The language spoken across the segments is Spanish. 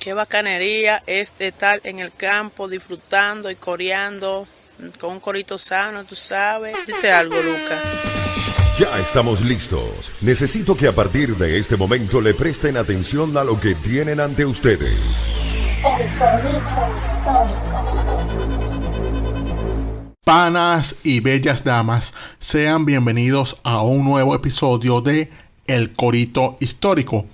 Qué bacanería es estar en el campo disfrutando y coreando con un corito sano, tú sabes. Dite algo, Lucas. Ya estamos listos. Necesito que a partir de este momento le presten atención a lo que tienen ante ustedes. El corito histórico. Panas y bellas damas, sean bienvenidos a un nuevo episodio de El Corito Histórico,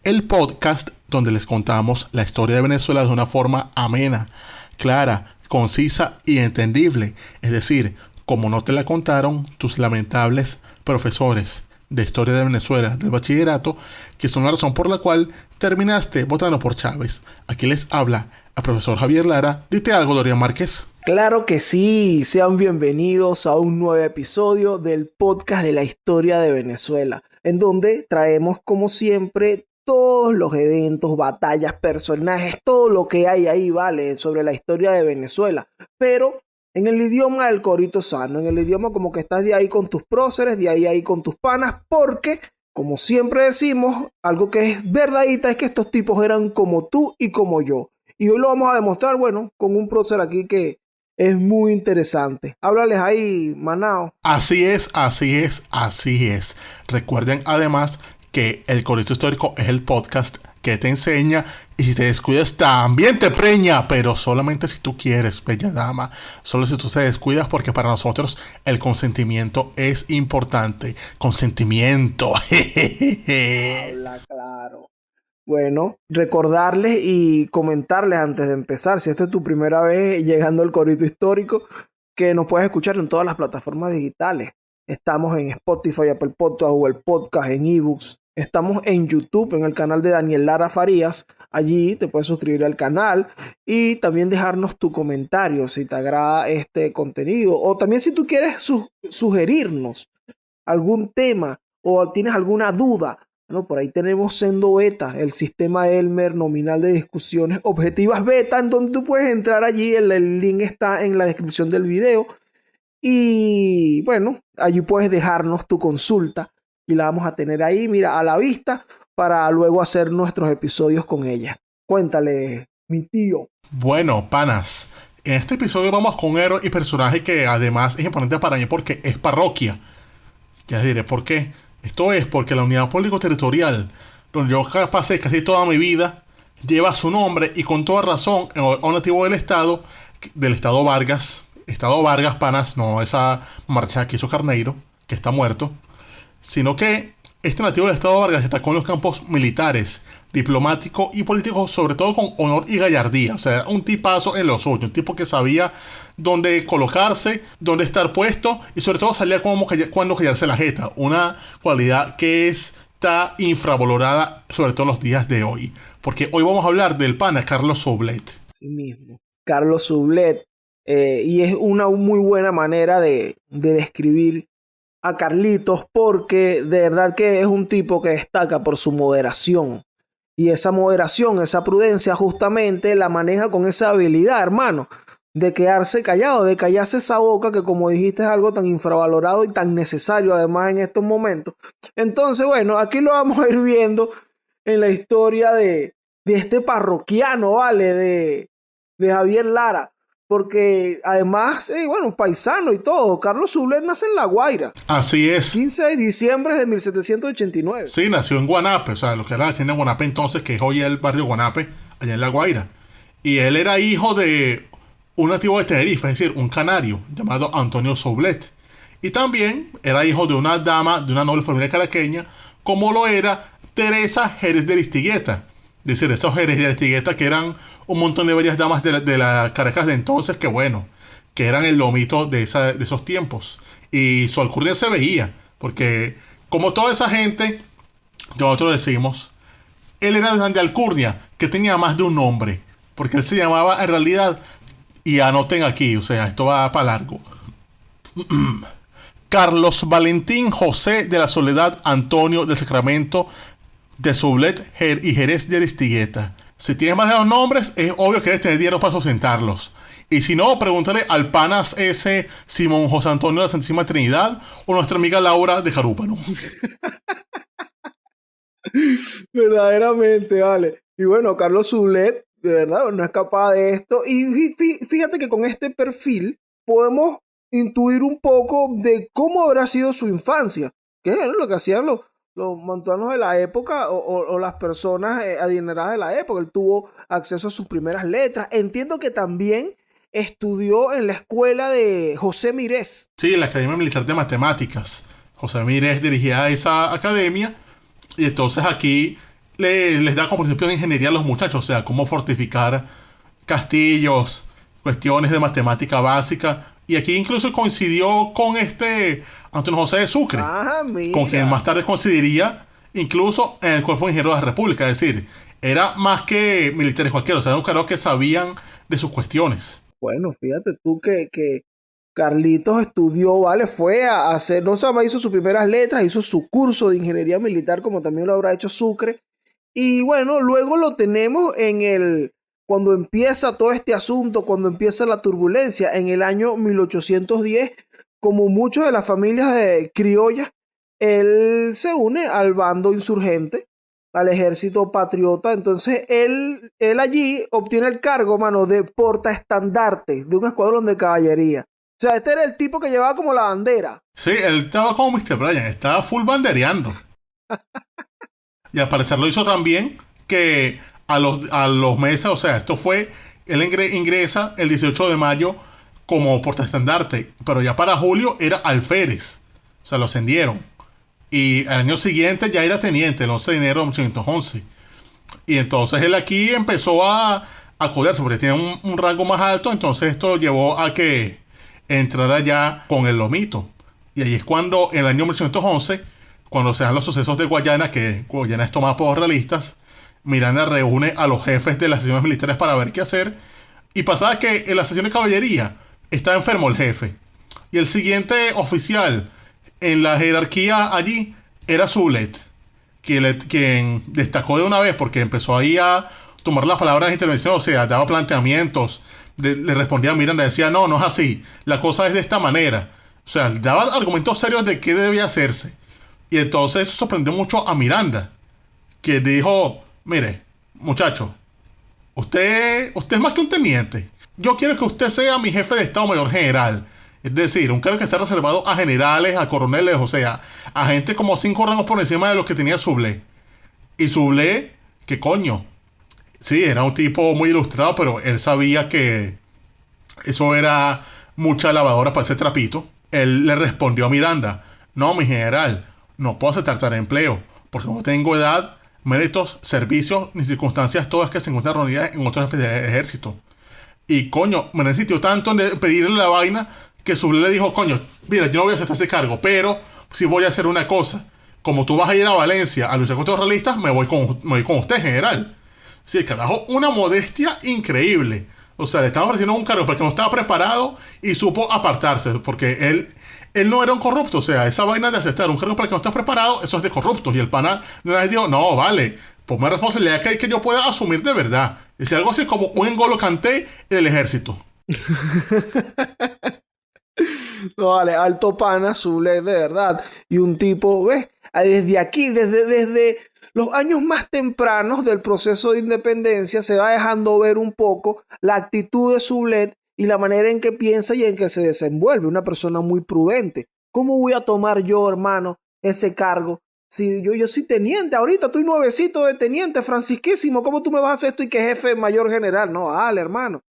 el podcast donde les contamos la historia de Venezuela de una forma amena, clara, concisa y entendible. Es decir, como no te la contaron tus lamentables profesores de historia de Venezuela del bachillerato, que son la razón por la cual terminaste votando por Chávez. Aquí les habla el profesor Javier Lara. Dite algo, Dorian Márquez. Claro que sí, sean bienvenidos a un nuevo episodio del podcast de la historia de Venezuela, en donde traemos como siempre todos los eventos, batallas, personajes, todo lo que hay ahí, vale, sobre la historia de Venezuela, pero en el idioma del corito sano, en el idioma como que estás de ahí con tus próceres, de ahí con tus panas, porque como siempre decimos, algo que es verdadita es que estos tipos eran como tú y como yo, y hoy lo vamos a demostrar, bueno, con un prócer aquí que es muy interesante. Háblales ahí, Manao. Así es. Recuerden además que El Corito Histórico es el podcast que te enseña, y si te descuidas también te preña, pero solamente si tú quieres, bella dama. Solo si tú te descuidas, porque para nosotros el consentimiento es importante. Consentimiento. Habla claro. Bueno, recordarles y comentarles antes de empezar, si esta es tu primera vez llegando al Corito Histórico, que nos puedes escuchar en todas las plataformas digitales. Estamos en Spotify, Apple Podcast, Google Podcast, en eBooks. Estamos en YouTube, en el canal de Daniel Lara Farías. Allí te puedes suscribir al canal y también dejarnos tu comentario si te agrada este contenido. O también si tú quieres sugerirnos algún tema o tienes alguna duda. Bueno, por ahí tenemos Sendo Beta, el sistema Elmer nominal de discusiones objetivas beta, en donde tú puedes entrar allí. El link está en la descripción del video. Y bueno, allí puedes dejarnos tu consulta y la vamos a tener ahí, mira, a la vista, para luego hacer nuestros episodios con ella. Cuéntale, mi tío. Bueno, panas, en este episodio vamos con un héroe y personaje que además es importante para mí porque es parroquia. Ya les diré por qué. Esto es porque la unidad político-territorial, donde yo pasé casi toda mi vida, lleva su nombre y con toda razón a un nativo del estado Vargas. Estado Vargas, panas, no esa marcha que hizo Carneiro, que está muerto, sino que este nativo del estado Vargas destacó en los campos militares, diplomático y político, sobre todo con honor y gallardía. O sea, un tipazo en lo suyo, un tipo que sabía dónde colocarse, dónde estar puesto y sobre todo sabía cuándo callarse la jeta. Una cualidad que está infravalorada, sobre todo en los días de hoy. Porque hoy vamos a hablar del pana Carlos Sublet. Sí mismo, Carlos Sublet. Y es una muy buena manera de describir a Carlitos, porque de verdad que es un tipo que destaca por su moderación. Y esa moderación, esa prudencia, justamente la maneja con esa habilidad, hermano, de quedarse callado, de callarse esa boca que, como dijiste, es algo tan infravalorado y tan necesario además en estos momentos. Entonces, bueno, aquí lo vamos a ir viendo en la historia de este parroquiano, ¿vale? De Javier Lara. Porque además, bueno, paisano y todo, Carlos Sublet nace en La Guaira. Así es. 15 de diciembre de 1789. Sí, nació en Guanape, o sea, lo que era la hacienda de Guanape entonces, que es hoy el barrio Guanape, allá en La Guaira. Y él era hijo de un nativo de Tenerife, es decir, un canario, llamado Antonio Sublet. Y también era hijo de una dama de una noble familia caraqueña, como lo era Teresa Jerez de Aristigueta. Es decir, esos Jerez de Aristigueta que eran un montón de bellas damas de la Caracas de entonces, que bueno, que eran el lomito de esos tiempos. Y su alcurnia se veía, porque como toda esa gente, nosotros decimos, él era de alcurnia, que tenía más de un nombre, porque él se llamaba en realidad, y anoten aquí, o sea, esto va para largo, Carlos Valentín José de la Soledad Antonio del Sacramento de Sublet y Jerez de Aristigueta. Si tienes más de dos nombres, es obvio que debes tener dinero para sustentarlos. Y si no, pregúntale al panas ese Simón José Antonio de la Santísima Trinidad o nuestra amiga Laura de Jarúpano. Verdaderamente, vale. Y bueno, Carlos Zulet, de verdad, no escapaba de esto. Y fíjate que con este perfil podemos intuir un poco de cómo habrá sido su infancia, que era lo que hacían los mantuanos de la época o las personas adineradas de la época. Él tuvo acceso a sus primeras letras. Entiendo que también estudió en la escuela de José Mirés. Sí, la Academia Militar de Matemáticas. José Mirés dirigía a esa academia y entonces aquí les da como principio de ingeniería a los muchachos, o sea, cómo fortificar castillos, cuestiones de matemática básica. Y aquí incluso coincidió con Antonio José de Sucre, con quien más tarde coincidiría incluso en el Cuerpo de Ingenieros de la República. Es decir, era más que militares cualquiera, o sea, eran un cargo que sabían de sus cuestiones. Bueno, fíjate tú que Carlitos estudió, ¿vale? Fue a hacer, no solo hizo sus primeras letras, hizo su curso de ingeniería militar, como también lo habrá hecho Sucre. Y bueno, luego lo tenemos cuando empieza todo este asunto, cuando empieza la turbulencia, en el año 1810, como muchas de las familias de criollas, él se une al bando insurgente, al ejército patriota. Entonces él allí obtiene el cargo, mano, de portaestandarte de un escuadrón de caballería. O sea, este era el tipo que llevaba como la bandera. Sí, él estaba como Mr. Bryan, estaba full bandereando. Y al parecer lo hizo también que a los meses, o sea, él ingresa el 18 de mayo como portaestandarte, pero ya para julio era alférez, o sea, lo ascendieron. Y al año siguiente ya era teniente, el 11 de enero de 1811. Y entonces él aquí empezó a codearse, porque tiene un rango más alto, entonces esto llevó a que entrara ya con el lomito. Y ahí es cuando, en el año 1811, cuando se dan los sucesos de Guayana, que Guayana es tomada por los realistas, Miranda reúne a los jefes de las secciones militares para ver qué hacer. Y pasaba que en la sección de caballería estaba enfermo el jefe. Y el siguiente oficial en la jerarquía allí era Zulet, quien destacó de una vez porque empezó ahí a tomar las palabras de intervención, o sea, daba planteamientos, le respondía a Miranda, decía, no es así, la cosa es de esta manera. O sea, daba argumentos serios de qué debía hacerse. Y entonces eso sorprendió mucho a Miranda, que dijo, mire, muchacho, usted es más que un teniente. Yo quiero que usted sea mi jefe de Estado Mayor General. Es decir, un cargo que está reservado a generales, a coroneles, o sea, a gente como 5 rangos por encima de los que tenía Zulet. Y Zulet, ¿qué coño? Sí, era un tipo muy ilustrado, pero él sabía que eso era mucha lavadora para ese trapito. Él le respondió a Miranda, no, mi general, no puedo aceptar tal empleo, porque no tengo edad, méritos, servicios, ni circunstancias todas que se encuentran reunidas en otros jefes de ejército. Y coño, me necesito tanto de pedirle la vaina que Zulet le dijo, coño, mira, yo no voy a aceptar ese cargo, pero sí voy a hacer una cosa. Como tú vas a ir a Valencia a luchar contra los realistas, me voy con usted, general. Sí, carajo, una modestia increíble. O sea, le estaba ofreciendo un cargo porque no estaba preparado y supo apartarse, porque él no era un corrupto. O sea, esa vaina de aceptar un cargo para que no estás preparado, eso es de corruptos. Y el pana de una vez dijo, no, vale, pues una responsabilidad que yo pueda asumir de verdad. Es algo así como un N'Golo Kanté del ejército. No, vale, alto pana, Zulet, de verdad. Y un tipo, ¿ves? Desde aquí, desde los años más tempranos del proceso de independencia, se va dejando ver un poco la actitud de Zulet y la manera en que piensa y en que se desenvuelve. Una persona muy prudente. ¿Cómo voy a tomar yo, hermano, ese cargo? Si yo soy teniente, ahorita estoy nuevecito de teniente, francisquísimo. ¿Cómo tú me vas a hacer esto y que jefe mayor general? No, dale, hermano.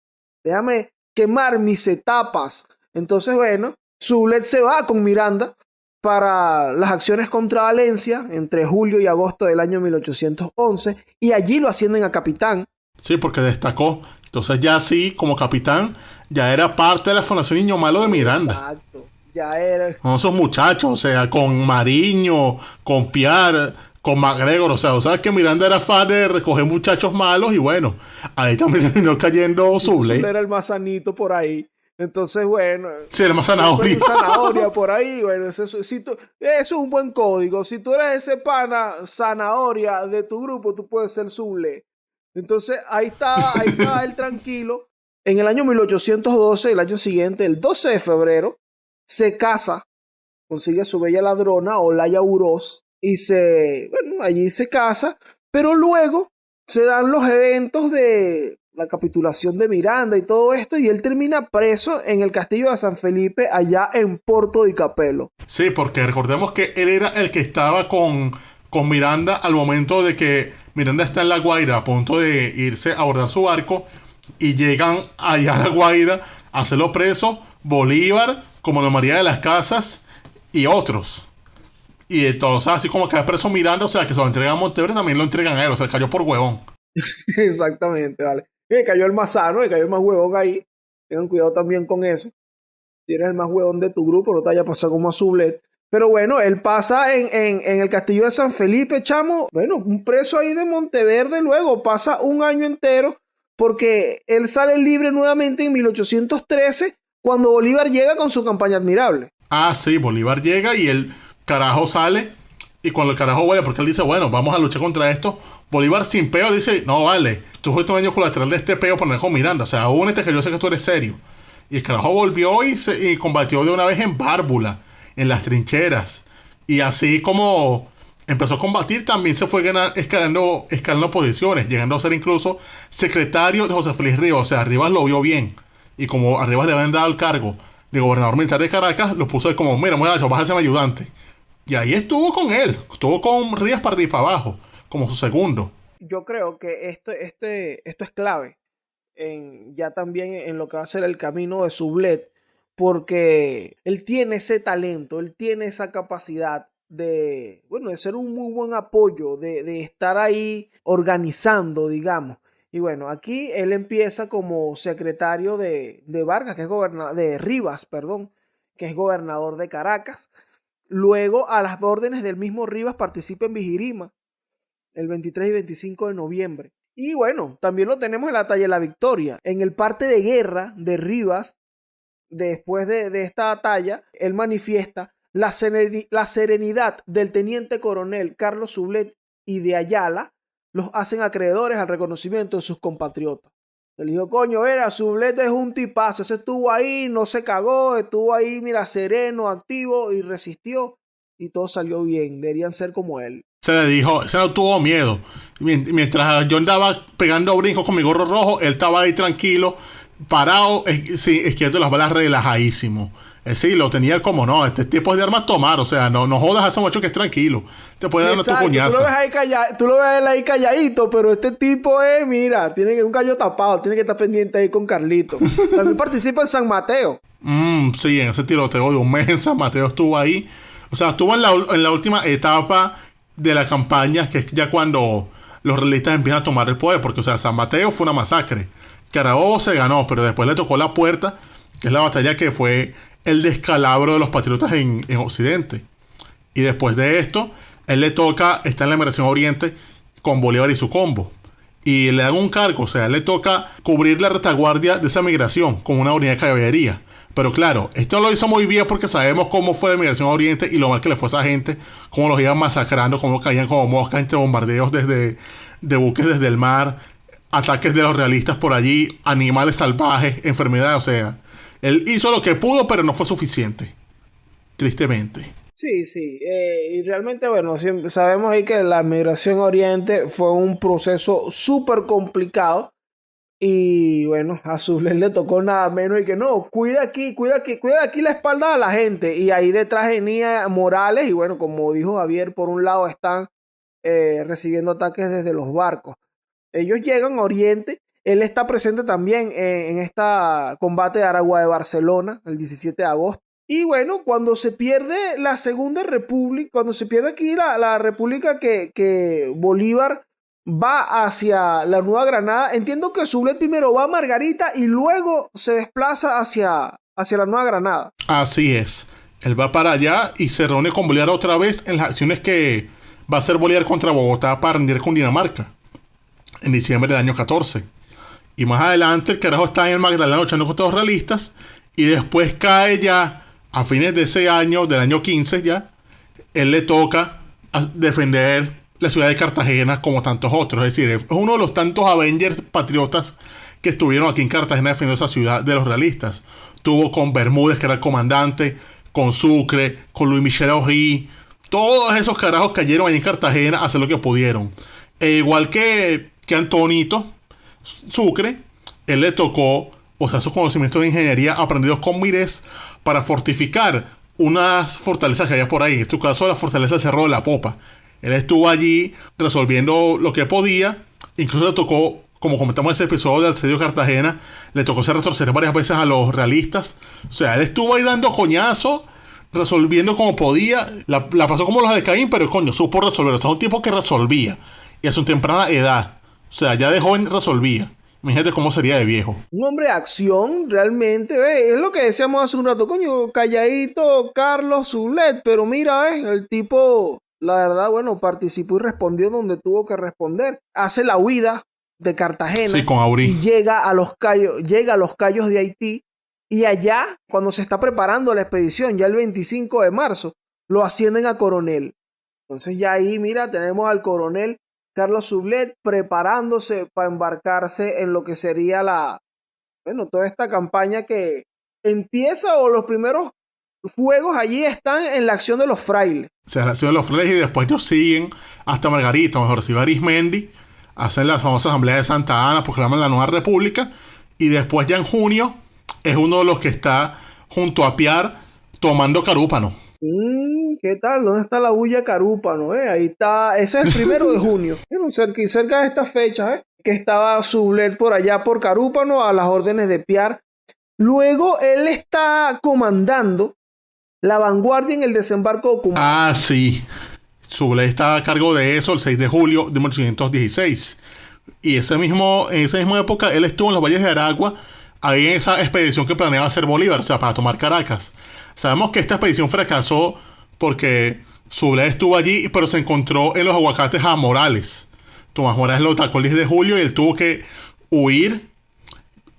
Déjame quemar mis etapas. Entonces, bueno, Zulet se va con Miranda para las acciones contra Valencia entre julio y agosto del año 1811 y allí lo ascienden a capitán. Sí, porque destacó. Entonces ya sí, como capitán, ya era parte de la Fundación Niño Malo de Miranda. Exacto, ya era. Con esos muchachos, o sea, con Mariño, con Piar, con MacGregor, o sea, sabes que Miranda era fan de recoger muchachos malos y bueno, ahí también terminó cayendo Zulet. Zulet era el más sanito por ahí. Entonces, bueno. Sí, el más zanahoria. Zanahoria por ahí, bueno, eso es un buen código. Si tú eres ese pana zanahoria de tu grupo, tú puedes ser Zulet. Entonces, ahí está él tranquilo. En el año 1812, el año siguiente, el 12 de febrero, se casa, consigue a su bella ladrona, Olaya Uroz, y allí se casa, pero luego se dan los eventos de la capitulación de Miranda y todo esto, y él termina preso en el castillo de San Felipe, allá en Porto di Capello. Sí, porque recordemos que él era el que estaba con Miranda al momento de que Miranda está en La Guaira a punto de irse a abordar su barco, y llegan allá a La Guaira a hacerlo preso Bolívar, como María de las Casas y otros. Y entonces, así como que preso Miranda, o sea, que se lo entregan a Monteverde, también lo entregan a él, o sea, cayó por huevón. Exactamente, vale. Y cayó el más sano, y cayó el más huevón ahí. Tengan cuidado también con eso. Si eres el más huevón de tu grupo, no te vaya a pasar como a Sublet. Pero bueno, él pasa en el castillo de San Felipe, chamo. Bueno, un preso ahí de Monteverde, luego pasa un año entero, porque él sale libre nuevamente en 1813, cuando Bolívar llega con su campaña admirable. Ah, sí, Bolívar llega y el carajo sale. Y cuando el carajo vuelve, porque él dice, bueno, vamos a luchar contra esto, Bolívar sin peo dice, no vale, tú fuiste un daño colateral de este peo por no con Miranda, o sea, únete que yo sé que tú eres serio. Y el carajo volvió y combatió de una vez en Bárbula, en las trincheras. Y así como empezó a combatir, también se fue escalando posiciones, llegando a ser incluso secretario de José Félix Rivas. O sea, Rivas lo vio bien. Y como a Rivas le habían dado el cargo de gobernador militar de Caracas, lo puso ahí como, mira, muchacho, vas a ser mi ayudante. Y ahí estuvo con él, estuvo con Rivas para arriba y para abajo, como su segundo. Yo creo que esto es clave, ya también en lo que va a ser el camino de Sublet, porque él tiene ese talento, él tiene esa capacidad de ser un muy buen apoyo, de estar ahí organizando, digamos. Y bueno, aquí él empieza como secretario de Vargas, que es de Rivas, perdón, que es gobernador de Caracas. Luego, a las órdenes del mismo Rivas, participa en Vigirima el 23 y 25 de noviembre. Y bueno, también lo tenemos en la batalla de la Victoria. En el parte de guerra de Rivas, después de esta batalla, él manifiesta la serenidad del teniente coronel Carlos Sublet y de Ayala, los hacen acreedores al reconocimiento de sus compatriotas. Él dijo, coño, Sublet es un tipazo, ese estuvo ahí, no se cagó, estuvo ahí, mira, sereno, activo y resistió, y todo salió bien, deberían ser como él. Se le dijo, se no tuvo miedo. Mientras yo andaba pegando brincos con mi gorro rojo, él estaba ahí tranquilo, parado, esquiando las balas, relajadísimo. Sí, lo tenía como no, este tipo de armas tomar, o sea, no jodas a ese muchacho que es tranquilo. Te puede dar tu puñazo. Tú lo ves ahí calladito, pero este tipo mira, tiene un gallo tapado, tiene que estar pendiente ahí con Carlito. También participa en San Mateo. Sí, en ese tiroteo de un mes en San Mateo estuvo ahí. O sea, estuvo en la última etapa de la campaña, que es ya cuando los realistas empiezan a tomar el poder, porque, o sea, San Mateo fue una masacre. Carabobo se ganó, pero después le tocó la Puerta, que es la batalla que fue el descalabro de los patriotas en Occidente. Y después de esto, él le toca estar en la Migración Oriente con Bolívar y su combo. Y le dan un cargo, o sea, él le toca cubrir la retaguardia de esa migración con una unidad de caballería. Pero claro, esto lo hizo muy bien porque sabemos cómo fue la Migración Oriente y lo mal que le fue a esa gente, cómo los iban masacrando, cómo caían como moscas entre bombardeos de buques desde el mar, ataques de los realistas por allí, animales salvajes, enfermedades, o sea, él hizo lo que pudo, pero no fue suficiente, tristemente. Sí, y realmente, bueno, sabemos ahí que la Migración Oriente fue un proceso súper complicado. Y bueno, a Sublet le tocó nada menos y que no, cuida aquí la espalda de la gente. Y ahí detrás venía Morales y bueno, como dijo Javier, por un lado están recibiendo ataques desde los barcos. Ellos llegan a Oriente, él está presente también en este combate de Aragua de Barcelona, el 17 de agosto. Y bueno, cuando se pierde la Segunda República, cuando se pierde aquí la República que Bolívar va hacia la Nueva Granada. Entiendo que Sublet primero va a Margarita y luego se desplaza hacia la Nueva Granada. Así es. Él va para allá y se reúne con Bolívar otra vez en las acciones que va a hacer Bolívar contra Bogotá para rendir con Dinamarca en diciembre del año 14. Y más adelante el carajo está en el Magdalena luchando contra los realistas y después cae ya a fines de ese año, del año 15 ya, él le toca defender la ciudad de Cartagena como tantos otros. Es decir, es uno de los tantos Avengers patriotas que estuvieron aquí en Cartagena defendiendo esa ciudad de los realistas. Tuvo con Bermúdez, que era el comandante, con Sucre, con Luis Michel Aury. Todos esos carajos cayeron ahí en Cartagena a hacer lo que pudieron. E igual que que Antonito Sucre, él le tocó, o sea, sus conocimientos de ingeniería aprendidos con Mirés para fortificar unas fortalezas que había por ahí. En este caso, la fortaleza del Cerro de la Popa. Él estuvo allí resolviendo lo que podía. Incluso le tocó, como comentamos en ese episodio del asedio de Cartagena, le tocó hacer retroceder varias veces a los realistas. O sea, él estuvo ahí dando coñazo, resolviendo como podía. La pasó como los de Caín, pero coño, supo resolver. O sea, un tipo que resolvía. Y a su temprana edad. O sea, ya de joven resolvía. Imagínate cómo sería de viejo. Un hombre de acción, realmente, ¿ves? Es lo que decíamos hace un rato, coño, calladito Carlos Sublet, pero mira, ¿ves? El tipo, la verdad, bueno, participó y respondió donde tuvo que responder. Hace la huida de Cartagena. Sí, con Aurí. Y llega a los Cayos de Haití, y allá, cuando se está preparando la expedición, ya el 25 de marzo, lo ascienden a coronel. Entonces ya ahí, mira, tenemos al coronel Carlos Sublet preparándose para embarcarse en lo que sería toda esta campaña que empieza, o los primeros fuegos allí están en la acción de los frailes. O sea, la acción de los frailes, y después ellos siguen hasta Margarita, mejor si Arismendi, hacen la famosa asamblea de Santa Ana, proclaman la nueva república, y después ya en junio es uno de los que está junto a Piar tomando Carúpano. ¿Qué tal? ¿Dónde está la bulla Carúpano? Ahí está, ese es el 1 de junio. Cerca de estas fechas, que estaba Sublet por allá por Carúpano a las órdenes de Piar. Luego él está comandando la vanguardia en el desembarco de Ocumare. Ah, sí. Sublet está a cargo de eso el 6 de julio de 1816. Y en esa misma época él estuvo en los valles de Aragua, ahí en esa expedición que planeaba hacer Bolívar, o sea, para tomar Caracas. Sabemos que esta expedición fracasó porque Sublet estuvo allí, pero se encontró en los aguacates a Morales. Tomás Morales lo atacó el 10 de julio y él tuvo que huir.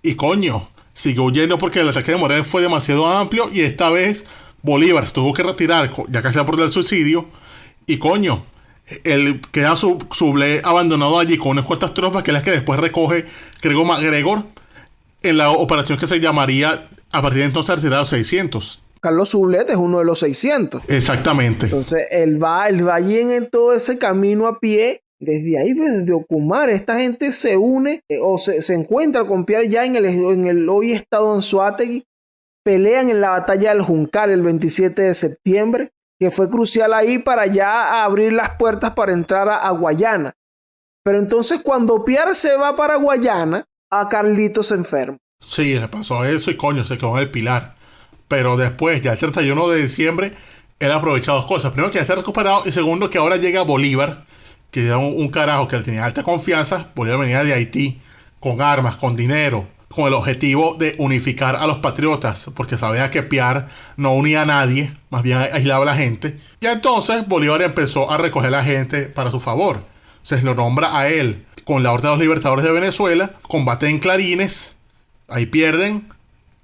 Y coño, siguió huyendo porque el ataque de Morales fue demasiado amplio, y esta vez Bolívar se tuvo que retirar, ya casi a por el suicidio. Y coño, él queda Sublet abandonado allí con unas cuantas tropas, que es las que después recoge Gregor MacGregor en la operación que se llamaría a partir de entonces retirado 600. Carlos Sublet es uno de los 600. Exactamente. Entonces él va allí en todo ese camino a pie. Desde ahí, desde Ocumare, esta gente se une o se encuentra con Piar ya en el hoy estado Anzoátegui. Pelean en la batalla del Juncal el 27 de septiembre, que fue crucial ahí para ya abrir las puertas para entrar a Guayana. Pero entonces cuando Piar se va para Guayana, a Carlitos se enferma. Sí, le pasó eso y coño, se quedó en el Pilar. Pero después, ya el 31 de diciembre, él aprovecha dos cosas. Primero, que ya está recuperado. Y segundo, que ahora llega Bolívar, que era un carajo que él tenía alta confianza. Bolívar venía de Haití con armas, con dinero, con el objetivo de unificar a los patriotas, porque sabía que Piar no unía a nadie, más bien aislaba a la gente. Y entonces Bolívar empezó a recoger a la gente para su favor. Se lo nombra a él con la Orden de los Libertadores de Venezuela, combaten en Clarines, ahí pierden,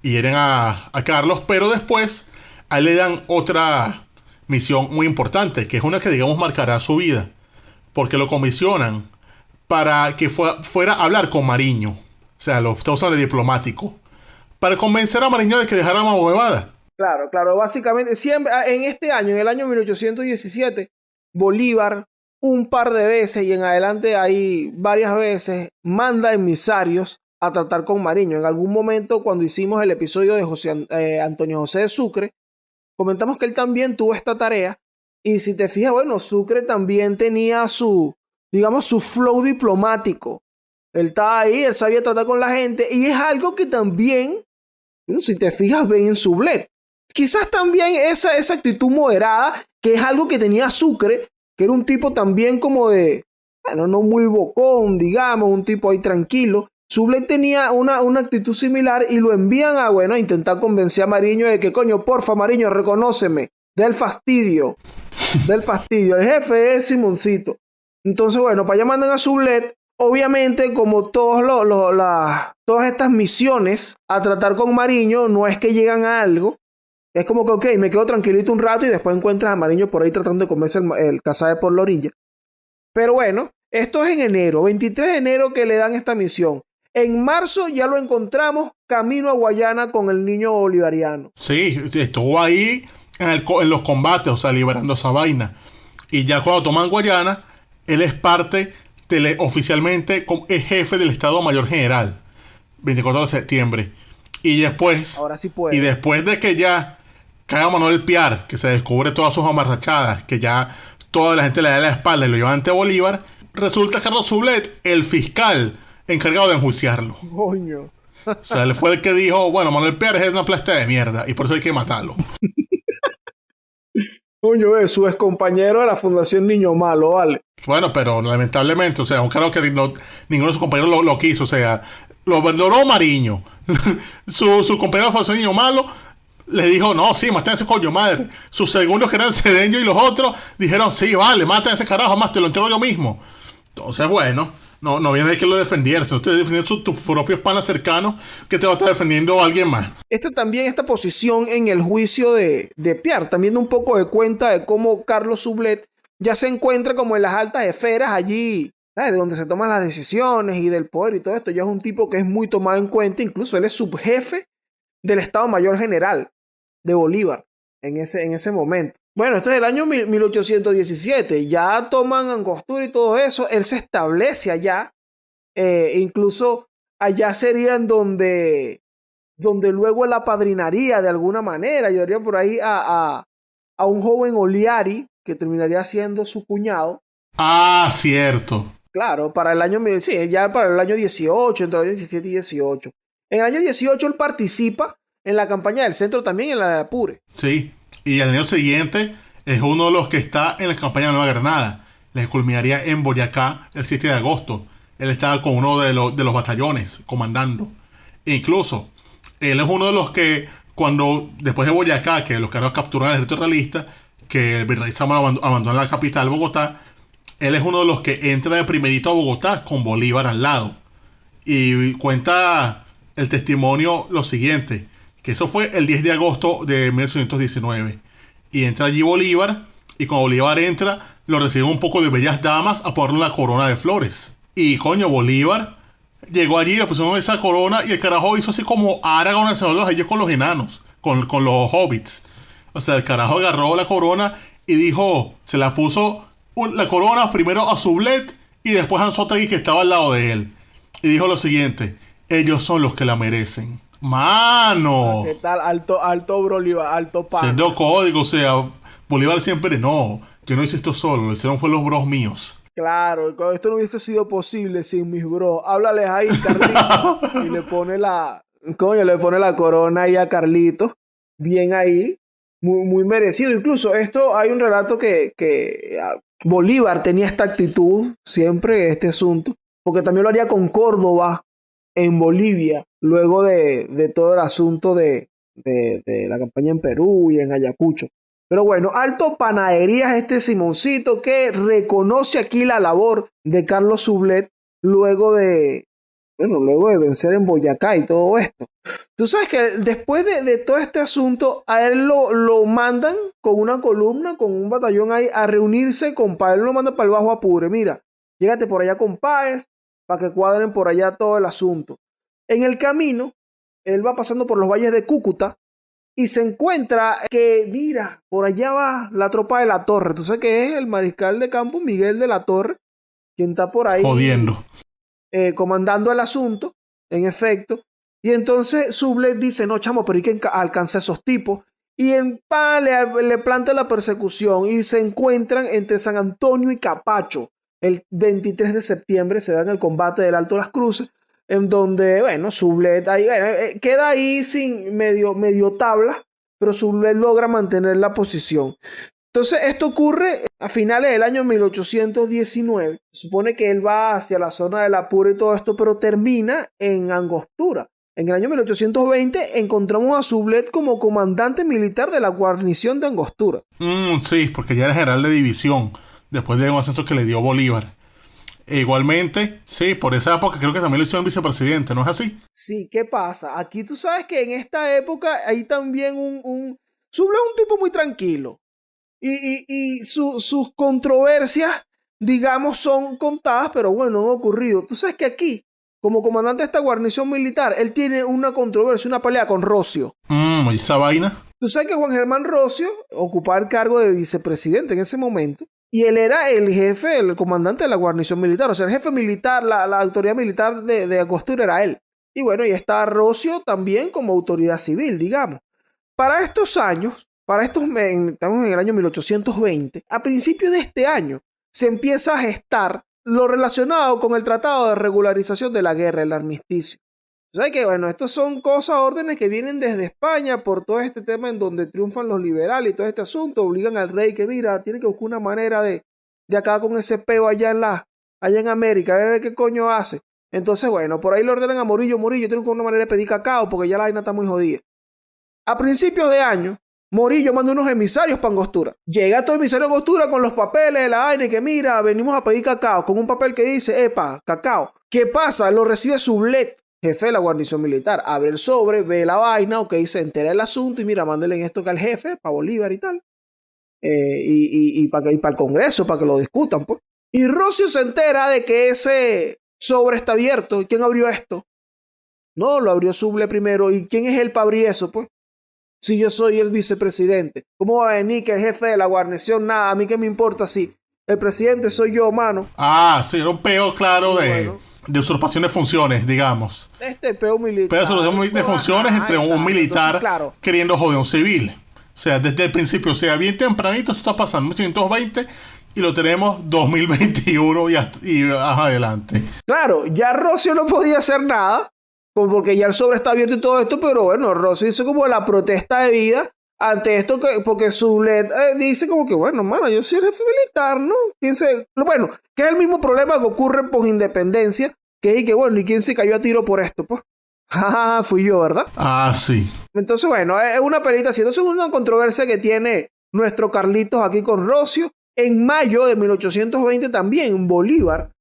y hieren a Carlos, pero después a él le dan otra misión muy importante, que es una que, digamos, marcará su vida, porque lo comisionan para que fuera a hablar con Mariño, o sea, lo está usando de diplomático, para convencer a Mariño de que dejara Huevada. Claro, básicamente, siempre, en este año, en el año 1817, Bolívar, un par de veces y en adelante ahí varias veces, manda emisarios a tratar con Mariño. En algún momento, cuando hicimos el episodio de Antonio José de Sucre, comentamos que él también tuvo esta tarea, y si te fijas, bueno, Sucre también tenía su flow diplomático. Él estaba ahí, él sabía tratar con la gente, y es algo que también, si te fijas, ven en Sublet. Quizás también esa actitud moderada, que es algo que tenía Sucre, que era un tipo también como de, bueno, no muy bocón, digamos, un tipo ahí tranquilo. Sublet tenía una actitud similar, y lo envían a intentar convencer a Mariño de que, coño, porfa, Mariño, reconóceme, del fastidio. El jefe es Simoncito. Entonces, bueno, para allá mandan a Sublet. Obviamente, como todas estas misiones a tratar con Mariño, no es que llegan a algo. Es como que, ok, me quedo tranquilito un rato y después encuentras a Mariño por ahí tratando de comerse el cazabe por la orilla. Pero bueno, esto es en enero, 23 de enero que le dan esta misión. En marzo ya lo encontramos camino a Guayana con el niño bolivariano. Sí, estuvo ahí en los combates, o sea, liberando esa vaina. Y ya cuando toman Guayana, él es parte oficialmente es jefe del Estado Mayor General, 24 de septiembre. Y después, Ahora sí puede. y después de que ya caiga Manuel Piar, que se descubre todas sus amarrachadas, que ya toda la gente le da la espalda y lo lleva ante Bolívar, resulta Carlos Sublet el fiscal encargado de enjuiciarlo. Coño. O sea, él fue el que dijo, bueno, Manuel Piar es una plasta de mierda y por eso hay que matarlo. Coño, su ex compañero de la Fundación Niño Malo, ¿vale? Bueno, pero lamentablemente, o sea, un claro que ninguno de sus compañeros lo quiso, o sea, lo abandonó Mariño. su compañero de Fundación Niño Malo le dijo, no, sí, maten a ese coño madre. Sus segundos, que eran Cedeño y los otros, dijeron, sí, vale, maten a ese carajo, más te lo entero yo mismo. Entonces, bueno, no viene de que lo defendiera, sino usted defiende tus propios panas cercanos, que te va a estar defendiendo a alguien más. Esta posición en el juicio de Piar también da un poco de cuenta de cómo Carlos Sublet ya se encuentra como en las altas esferas allí, ¿sabes? De donde se toman las decisiones y del poder y todo esto. Ya es un tipo que es muy tomado en cuenta, incluso él es subjefe del Estado Mayor General de Bolívar en ese momento. Bueno, esto es el año 1817, ya toman Angostura y todo eso, él se establece allá, incluso allá serían donde luego la padrinaría de alguna manera, ayudaría por ahí a un joven Oliari, que terminaría siendo su cuñado. Ah, cierto. Claro, para el año, sí, ya para el año 18, entre el año 17 y 18. En el año 18 él participa en la campaña del centro también, en la de Apure. Sí, y el año siguiente es uno de los que está en la campaña de Nueva Granada. Les culminaría en Boyacá el 7 de agosto. Él estaba con uno de los batallones comandando. E incluso, él es uno de los que, después de Boyacá, que los cargos capturaron al ejército realista, que el virrey Sámano abandona la capital, Bogotá, él es uno de los que entra de primerito a Bogotá con Bolívar al lado. Y cuenta el testimonio lo siguiente, que eso fue el 10 de agosto de 1819. Y entra allí Bolívar, y cuando Bolívar entra, lo reciben un poco de bellas damas a ponerle la corona de flores. Y coño, Bolívar llegó allí, le pusieron esa corona, y el carajo hizo así como Aragorn, el Señor de los Anillos, con los enanos, con los hobbits. O sea, el carajo agarró la corona y dijo, se la puso la corona primero a Sublet y después a Anzoátegui, que estaba al lado de él. Y dijo lo siguiente, ellos son los que la merecen. ¡Mano! ¿Qué tal? Alto Bolívar, alto pan. Siendo código, o sea, Bolívar siempre, no, yo no hice esto solo, lo hicieron fue los bros míos. Claro, esto no hubiese sido posible sin mis bros. Háblales ahí, Carlito. Y le pone la corona ahí a Carlito. Bien ahí. Muy, muy merecido. Incluso esto, hay un relato que Bolívar tenía esta actitud siempre, este asunto, porque también lo haría con Córdoba en Bolivia, luego de todo el asunto de la campaña en Perú y en Ayacucho. Pero bueno, alto panaderías este Simoncito, que reconoce aquí la labor de Carlos Sublet luego de vencer en Boyacá y todo esto. Tú sabes que después de todo este asunto, a él lo mandan con una columna, con un batallón ahí, a reunirse con Páez. Él lo manda para el Bajo Apure. Mira, llégate por allá con Páez, para que cuadren por allá todo el asunto. En el camino, él va pasando por los valles de Cúcuta y se encuentra que, mira, por allá va la tropa de La Torre. Tú sabes que es el mariscal de campo Miguel de La Torre, quien está por ahí jodiendo, comandando el asunto, en efecto. Y entonces Sublet dice, no, chamo, pero hay que alcanzar a esos tipos. Y le planta la persecución y se encuentran entre San Antonio y Capacho. El 23 de septiembre se da en el combate del Alto Las Cruces, en donde, bueno, Sublet queda ahí sin medio tabla, pero Sublet logra mantener la posición. Entonces, esto ocurre a finales del año 1819. Se supone que él va hacia la zona del Apure y todo esto, pero termina en Angostura. En el año 1820 encontramos a Sublet como comandante militar de la guarnición de Angostura. Sí, porque ya era general de división, después de un ascenso que le dio Bolívar. E igualmente, sí, por esa época creo que también lo hicieron vicepresidente, ¿no es así? Sí, ¿qué pasa? Aquí tú sabes que en esta época hay también Sublet es un tipo muy tranquilo. Y sus controversias, digamos, son contadas, pero bueno, han ocurrido. Tú sabes que aquí, como comandante de esta guarnición militar, él tiene una controversia, una pelea con Rocio. ¿Y esa vaina? Tú sabes que Juan Germán Rocio ocupaba el cargo de vicepresidente en ese momento. y él era el jefe, el comandante de la guarnición militar, o sea, el jefe militar, la autoridad militar de Angostura era él. Y bueno, y está Rocio también como autoridad civil, digamos. Para estos años, estamos en el año 1820, a principios de este año se empieza a gestar lo relacionado con el Tratado de Regularización de la Guerra, el armisticio. O sea que, bueno, estas son cosas, órdenes que vienen desde España por todo este tema en donde triunfan los liberales y todo este asunto, obligan al rey que, mira, tiene que buscar una manera de acabar con ese peo allá en América, a ver qué coño hace. Entonces, bueno, por ahí le ordenan a Morillo, tiene que buscar una manera de pedir cacao porque ya la vaina está muy jodida. A principios de año, Morillo manda unos emisarios para Angostura. Llega todo emisario a Angostura con los papeles de la vaina y que, mira, venimos a pedir cacao, con un papel que dice, epa, cacao. ¿Qué pasa? Lo recibe Sublet, jefe de la guarnición militar. Abre el sobre, ve la vaina, ok, se entera del asunto y mira, mándele esto que al jefe, para Bolívar y tal. Y para el Congreso, para que lo discutan, pues. Y Rocio se entera de que ese sobre está abierto. ¿Y quién abrió esto? No, lo abrió Suble primero. ¿Y quién es él para abrir eso, pues? Si yo soy el vicepresidente. ¿Cómo va a venir que el jefe de la guarnición? Nada, a mí qué me importa si el presidente soy yo, mano. Sí, era un peo claro de usurpación de funciones, digamos. Peo militar. Pero usurpación de funciones entre un militar. Entonces, claro, queriendo joder a un civil. O sea, desde el principio, o sea, bien tempranito esto está pasando, 1820, y lo tenemos 2021 y adelante. Claro, ya Rocio no podía hacer nada, porque ya el sobre está abierto y todo esto, pero bueno, Rocio hizo como la protesta de vida ante esto, porque Sublet dice como que, bueno, mano, yo soy el jefe militar, ¿no? Bueno, que es el mismo problema que ocurre por independencia, que bueno, ¿y quién se cayó a tiro por esto, pues? Fui yo, ¿verdad? Sí. Entonces, bueno, es una pelita así. Entonces, una controversia que tiene nuestro Carlitos aquí con Rocio. En mayo de 1820 también Bolívar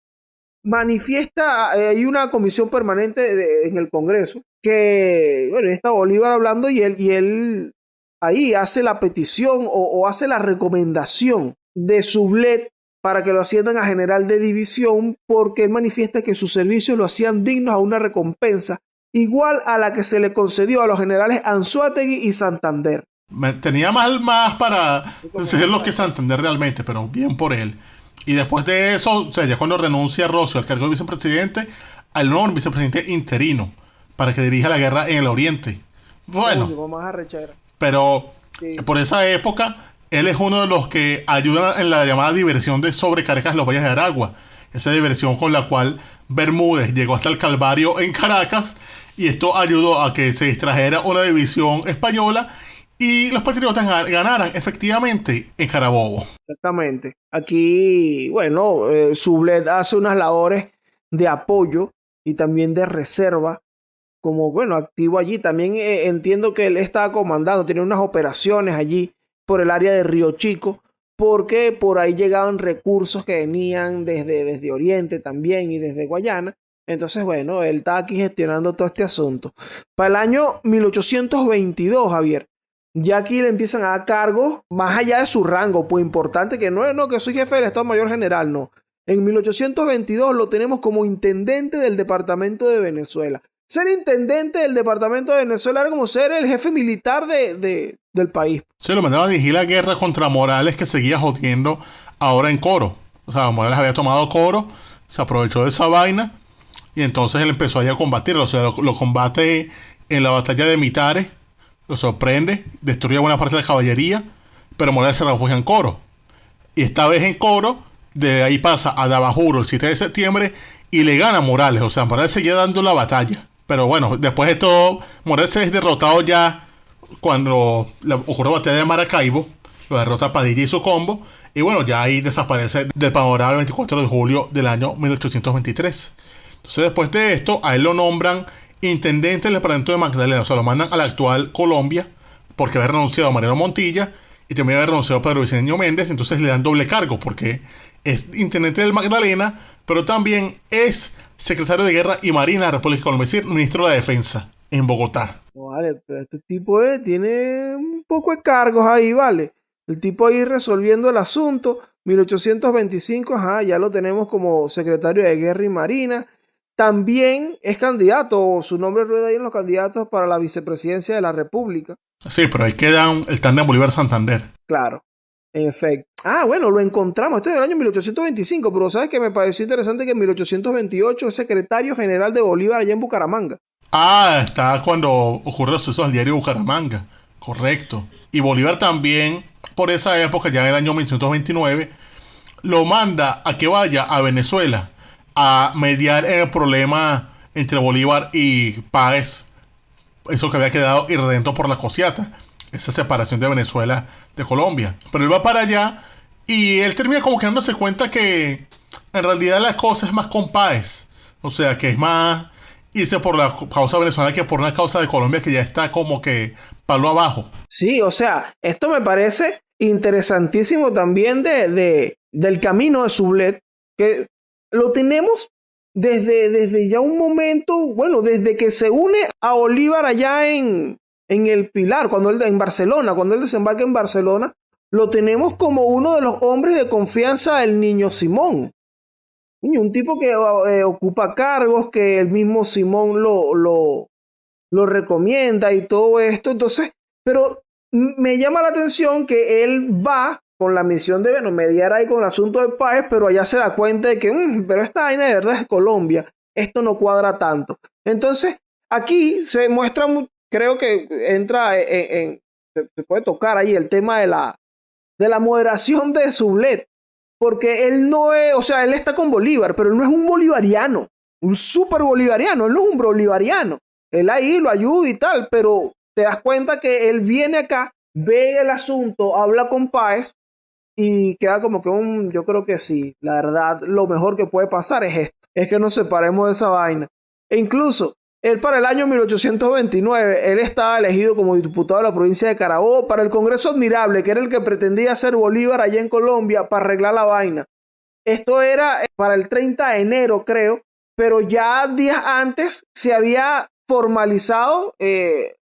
manifiesta, hay una comisión permanente en el Congreso, que, bueno, está Bolívar hablando y él ahí hace la petición o hace la recomendación de Sublet para que lo asciendan a general de división, porque él manifiesta que sus servicios lo hacían dignos a una recompensa igual a la que se le concedió a los generales Anzoátegui y Santander. Tenía más para ser lo que Santander realmente, pero bien por él. Y después de eso, o sea, ya cuando renuncia Rocio al cargo de vicepresidente, al nuevo vicepresidente interino para que dirija la guerra en el Oriente. Bueno, pero sí, por esa época, él es uno de los que ayudan en la llamada diversión de sobrecargas los valles de Aragua. Esa diversión con la cual Bermúdez llegó hasta el Calvario en Caracas, y esto ayudó a que se distrajera una división española y los patriotas ganaran efectivamente en Carabobo. Exactamente. Aquí, bueno, Sublet hace unas labores de apoyo y también de reserva, como, bueno, activo allí. También entiendo que él estaba comandando, tenía unas operaciones allí por el área de Río Chico, porque por ahí llegaban recursos que venían desde Oriente también y desde Guayana. Entonces, bueno, él está aquí gestionando todo este asunto. Para el año 1822, Javier, ya aquí le empiezan a dar cargos más allá de su rango, pues importante, que no es que soy jefe del Estado Mayor General, no. En 1822 lo tenemos como intendente del departamento de Venezuela. Ser intendente del departamento de Venezuela era como ser el jefe militar del país. Se lo mandaban a dirigir la guerra contra Morales, que seguía jodiendo ahora en Coro. O sea, Morales había tomado Coro, se aprovechó de esa vaina y entonces él empezó ahí a combatirlo. O sea, lo combate en la batalla de Mitares, lo sorprende, destruye buena parte de la caballería, pero Morales se refugia en Coro. Y esta vez en Coro, de ahí pasa a Dabajuro el 7 de septiembre y le gana a Morales. O sea, Morales seguía dando la batalla. Pero bueno, después de todo, Morales es derrotado ya cuando ocurre la batalla de Maracaibo. Lo derrota Padilla y su combo. Y bueno, ya ahí desaparece del panorama el 24 de julio del año 1823. Entonces, después de esto, a él lo nombran intendente del departamento de Magdalena. O sea, lo mandan a la actual Colombia, porque había renunciado a Mariano Montilla y también había renunciado a Pedro Vicencio Méndez. Entonces le dan doble cargo, porque es intendente del Magdalena, pero también es secretario de Guerra y Marina de la República Colombia, es decir, ministro de la Defensa en Bogotá. Vale, pero este tipo tiene un poco de cargos ahí, ¿vale? El tipo ahí resolviendo el asunto. 1825, ya lo tenemos como secretario de Guerra y Marina. También es candidato, su nombre rueda ahí en los candidatos para la vicepresidencia de la República. Sí, pero ahí queda el tándem Bolívar-Santander. Claro. En efecto. Ah, bueno, lo encontramos. Esto es del año 1825, pero ¿sabes qué? Me pareció interesante que en 1828 es secretario general de Bolívar allá en Bucaramanga. Ah, está cuando ocurren los sucesos del diario Bucaramanga. Correcto. Y Bolívar también, por esa época, ya en el año 1829, lo manda a que vaya a Venezuela a mediar el problema entre Bolívar y Páez. Eso que había quedado irredento por la Cociata. Esa separación de Venezuela de Colombia. Pero él va para allá y él termina como que dándose cuenta que en realidad la cosa es más con Páez. O sea, que es más irse por la causa venezolana que por una causa de Colombia que ya está como que palo abajo. Sí, o sea, esto me parece interesantísimo también del camino de Sublet, que lo tenemos desde ya un momento, bueno, desde que se une a Bolívar allá en el Pilar, en Barcelona, cuando él desembarca en Barcelona, lo tenemos como uno de los hombres de confianza del niño Simón. Un tipo que ocupa cargos, que el mismo Simón lo recomienda y todo esto. Entonces, pero me llama la atención que él va con la misión de mediar ahí con el asunto de Páez, pero allá se da cuenta de que, pero esta vaina de verdad es Colombia, esto no cuadra tanto. Entonces, aquí se muestra, creo que entra se puede tocar ahí el tema de la moderación de Sublet. Porque él no es, o sea, él está con Bolívar, pero él no es un bolivariano, un súper bolivariano, él no es un bolivariano. Él ahí lo ayuda y tal, pero te das cuenta que él viene acá, ve el asunto, habla con Páez y queda como que yo creo que sí, la verdad, lo mejor que puede pasar es esto, es que nos separemos de esa vaina. E incluso, él para el año 1829, él estaba elegido como diputado de la provincia de Carabobo para el Congreso Admirable, que era el que pretendía hacer Bolívar allá en Colombia para arreglar la vaina. Esto era para el 30 de enero, creo, pero ya días antes se había formalizado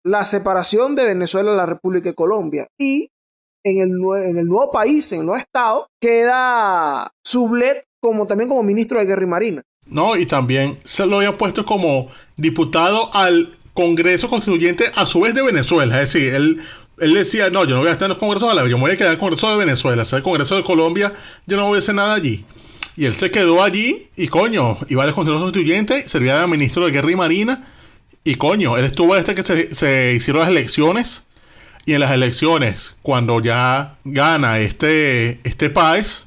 la separación de Venezuela de la República de Colombia. Y en el nuevo país, en el nuevo estado, queda Sublet también como ministro de Guerra y Marina. No, y también se lo había puesto como diputado al Congreso Constituyente a su vez de Venezuela. Es decir, él decía, no, yo no voy a estar en los congresos a la vez, yo me voy a quedar en el Congreso de Venezuela, o sea, el Congreso de Colombia, yo no voy a hacer nada allí. Y él se quedó allí y coño, iba al Congreso Constituyente, servía de ministro de Guerra y Marina y coño, él estuvo hasta que se hicieron las elecciones y en las elecciones, cuando ya gana este Páez,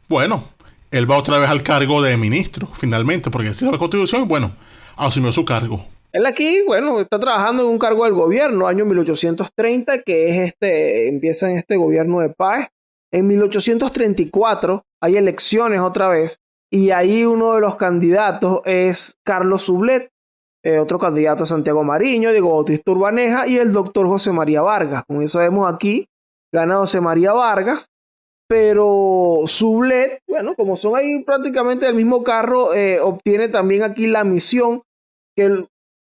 bueno, él va otra vez al cargo de ministro, finalmente, porque se hizo la Constitución y bueno, asumió su cargo. Él aquí, bueno, está trabajando en un cargo del gobierno, año 1830, que es empieza en este gobierno de Páez. En 1834 hay elecciones otra vez, y ahí uno de los candidatos es Carlos Sublet, otro candidato es Santiago Mariño, Diego Bautista Urbaneja y el doctor José María Vargas. Como ya sabemos aquí, gana José María Vargas, pero Sublet, bueno, como son ahí prácticamente del mismo carro, obtiene también aquí la misión, que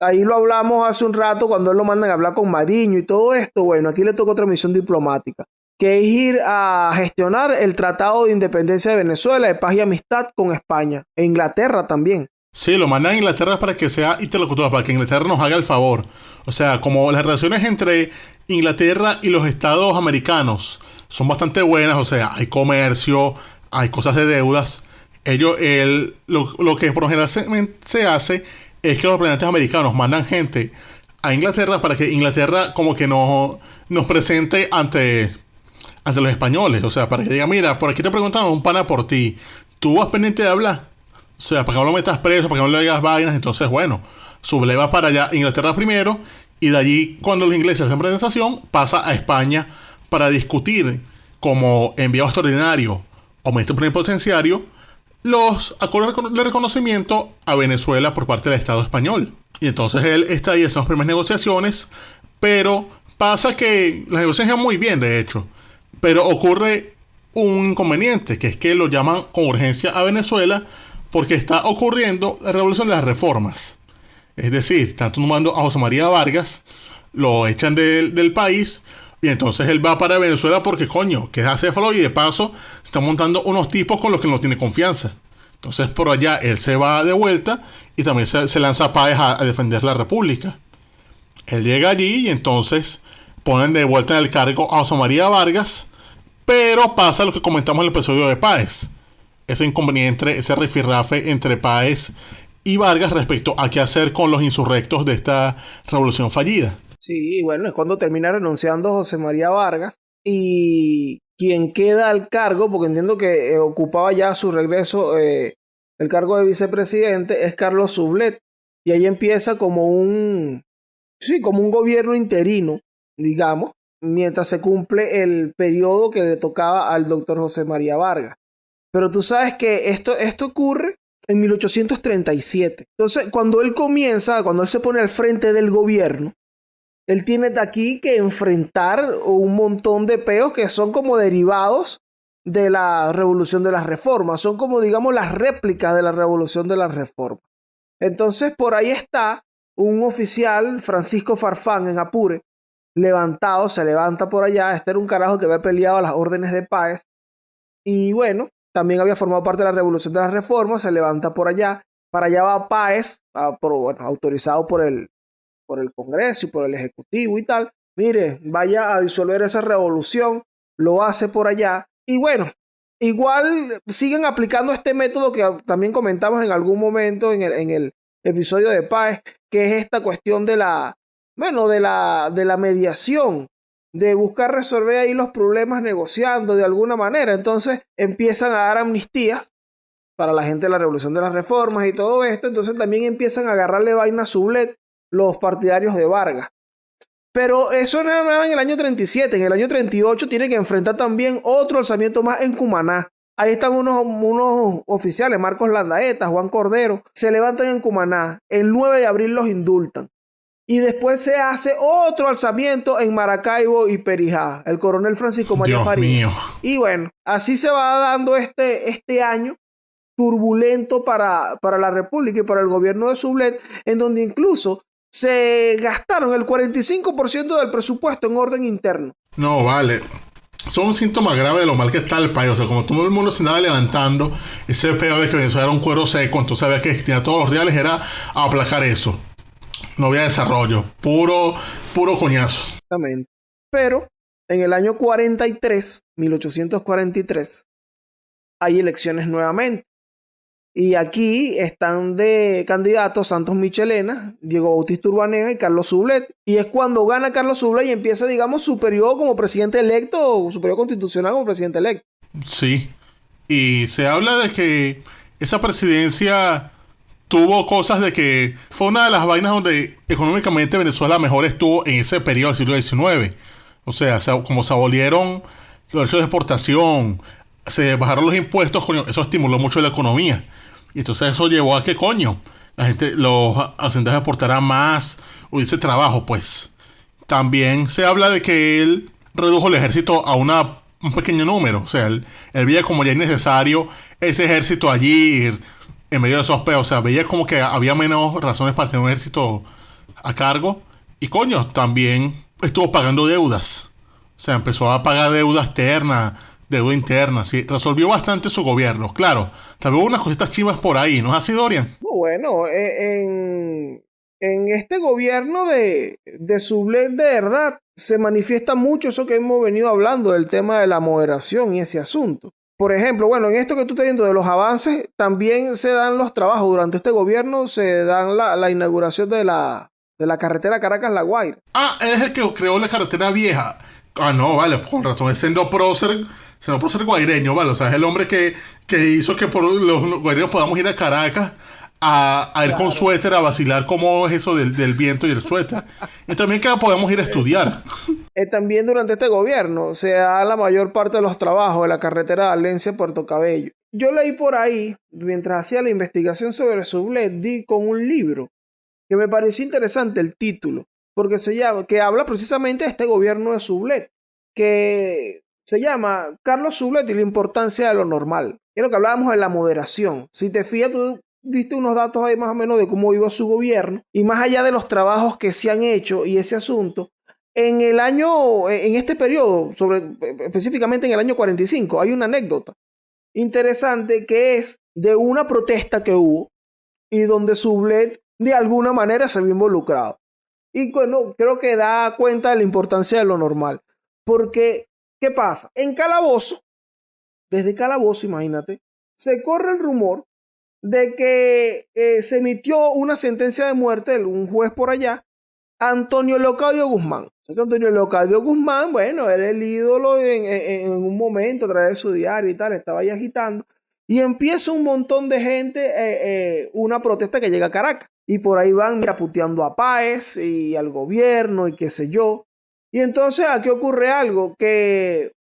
ahí lo hablamos hace un rato cuando él lo mandan a hablar con Mariño y todo esto. Bueno, aquí le toca otra misión diplomática, que es ir a gestionar el Tratado de Independencia de Venezuela, de paz y amistad con España, e Inglaterra también. Sí, lo mandan a Inglaterra para que sea interlocutor, para que Inglaterra nos haga el favor. O sea, como las relaciones entre Inglaterra y los estados americanos son bastante buenas, o sea, hay comercio, hay cosas de deudas. Lo que por lo general se hace es que los representantes americanos mandan gente a Inglaterra para que Inglaterra como que nos presente ante los españoles. O sea, para que diga, mira, por aquí te preguntamos un pana por ti. ¿Tú vas pendiente de hablar? O sea, para que no lo metas preso, para que no le digas vainas. Entonces, bueno, subleva para allá Inglaterra primero y de allí, cuando los ingleses hacen presentación, pasa a España para discutir como enviado extraordinario o ministro plenipotenciario los acuerdos de reconocimiento a Venezuela por parte del Estado español. Y entonces él está ahí en esas primeras negociaciones, pero pasa que las negociaciones van muy bien, de hecho, pero ocurre un inconveniente, que es que lo llaman con urgencia a Venezuela porque está ocurriendo la revolución de las reformas. Es decir, están tomando a José María Vargas, lo echan del país, y entonces él va para Venezuela porque, coño, que es acéfalo y de paso está montando unos tipos con los que no tiene confianza. Entonces por allá él se va de vuelta y también se lanza a Páez a defender la República. Él llega allí y entonces ponen de vuelta en el cargo a José María Vargas, Pero pasa lo que comentamos en el episodio de Páez. Ese inconveniente, ese rifirrafe entre Páez y Vargas respecto a qué hacer con los insurrectos de esta revolución fallida. Sí, bueno, es cuando termina renunciando José María Vargas y quien queda al cargo, porque entiendo que ocupaba ya a su regreso el cargo de vicepresidente, es Carlos Sublet. Y ahí empieza como un gobierno interino, digamos, mientras se cumple el periodo que le tocaba al doctor José María Vargas. Pero tú sabes que esto ocurre en 1837. Entonces, cuando él se pone al frente del gobierno, él tiene de aquí que enfrentar un montón de peos que son como derivados de la Revolución de las Reformas. Son como, digamos, las réplicas de la Revolución de las Reformas. Entonces, por ahí está un oficial, Francisco Farfán, en Apure, se levanta por allá. Este era un carajo que había peleado a las órdenes de Páez. Y bueno, también había formado parte de la Revolución de las Reformas, se levanta por allá. Para allá va Páez, autorizado por el Congreso y por el Ejecutivo y tal. Mire, vaya a disolver esa revolución, lo hace por allá. Y bueno, igual siguen aplicando este método que también comentamos en algún momento en el episodio de Páez, que es esta cuestión de la mediación, de buscar resolver ahí los problemas negociando de alguna manera. Entonces empiezan a dar amnistías para la gente de la Revolución de las Reformas y todo esto. Entonces también empiezan a agarrarle vaina a Sublet los partidarios de Vargas. Pero eso no era en el año 37. En el año 38 tiene que enfrentar también otro alzamiento más en Cumaná. Ahí están unos oficiales, Marcos Landaeta, Juan Cordero, se levantan en Cumaná. El 9 de abril los indultan. Y después se hace otro alzamiento en Maracaibo y Perijá, el coronel Francisco María Farías. Y bueno, así se va dando este año turbulento para la República y para el gobierno de Sublet, en donde incluso se gastaron el 45% del presupuesto en orden interno. No, vale. Son un síntoma grave de lo mal que está el país. O sea, como todo el mundo se andaba levantando, ese peor de que Venezuela era un cuero seco, entonces había que destinar todos los reales, era a aplacar eso. No había desarrollo, puro coñazo. Exactamente. Pero en el año 1843, hay elecciones nuevamente. Y aquí están de candidatos Santos Michelena, Diego Bautista Urbanea y Carlos Sublet. Y es cuando gana Carlos Sublet y empieza, digamos, su periodo como presidente electo, o su periodo constitucional como presidente electo. Sí. Y se habla de que esa presidencia tuvo cosas de que fue una de las vainas donde económicamente Venezuela mejor estuvo en ese periodo del siglo XIX. O sea, como se abolieron los derechos de exportación, se bajaron los impuestos, coño, eso estimuló mucho la economía. Y entonces eso llevó a que, coño, los hacendados exportaran más, hubiese trabajo, pues. También se habla de que él redujo el ejército a un pequeño número. O sea, él veía como ya innecesario ese ejército allí en medio de esos peos. O sea, veía como que había menos razones para tener un ejército a cargo. Y coño, también estuvo pagando deudas. O sea, empezó a pagar deuda externa, deuda interna. Sí, resolvió bastante su gobierno. Claro, también hubo unas cositas chivas por ahí, ¿no es así, Dorian? Bueno, en este gobierno de Sublet, de verdad, se manifiesta mucho eso que hemos venido hablando, del tema de la moderación y ese asunto. Por ejemplo, bueno, en esto que tú estás viendo de los avances, también se dan los trabajos. Durante este gobierno se dan la inauguración de la carretera Caracas-La Guaira. Ah, es el que creó la carretera vieja. Ah, no, vale, con razón, es siendo prócer guaireño, vale. O sea, es el hombre que hizo que por los guaireños podamos ir a Caracas a ir con suéter, a vacilar cómo es eso del viento y el suéter. Y también que podemos ir a estudiar. También durante este gobierno se da la mayor parte de los trabajos de la carretera Valencia-Puerto Cabello. Yo leí por ahí, mientras hacía la investigación sobre Sublet, di con un libro que me pareció interesante el título, porque que habla precisamente de este gobierno de Sublet, que se llama Carlos Sublet y la importancia de lo normal. Es lo que hablábamos de la moderación. Si te fijas, tú diste unos datos ahí más o menos de cómo iba su gobierno, y más allá de los trabajos que se han hecho y ese asunto, en este periodo, específicamente en el año 45, hay una anécdota interesante que es de una protesta que hubo y donde Sublet de alguna manera se vio involucrado. Y bueno, creo que da cuenta de la importancia de lo normal, porque ¿Qué pasa? En Calabozo, desde Calabozo, imagínate, se corre el rumor de que se emitió una sentencia de muerte de un juez por allá, Antonio Leocadio Guzmán. O sea, que Antonio Leocadio Guzmán, bueno, era el ídolo en un momento a través de su diario y tal, estaba ahí agitando. Y empieza un montón de gente, una protesta que llega a Caracas. Y por ahí van, mira, puteando a Páez y al gobierno y qué sé yo. Y entonces aquí ocurre algo, que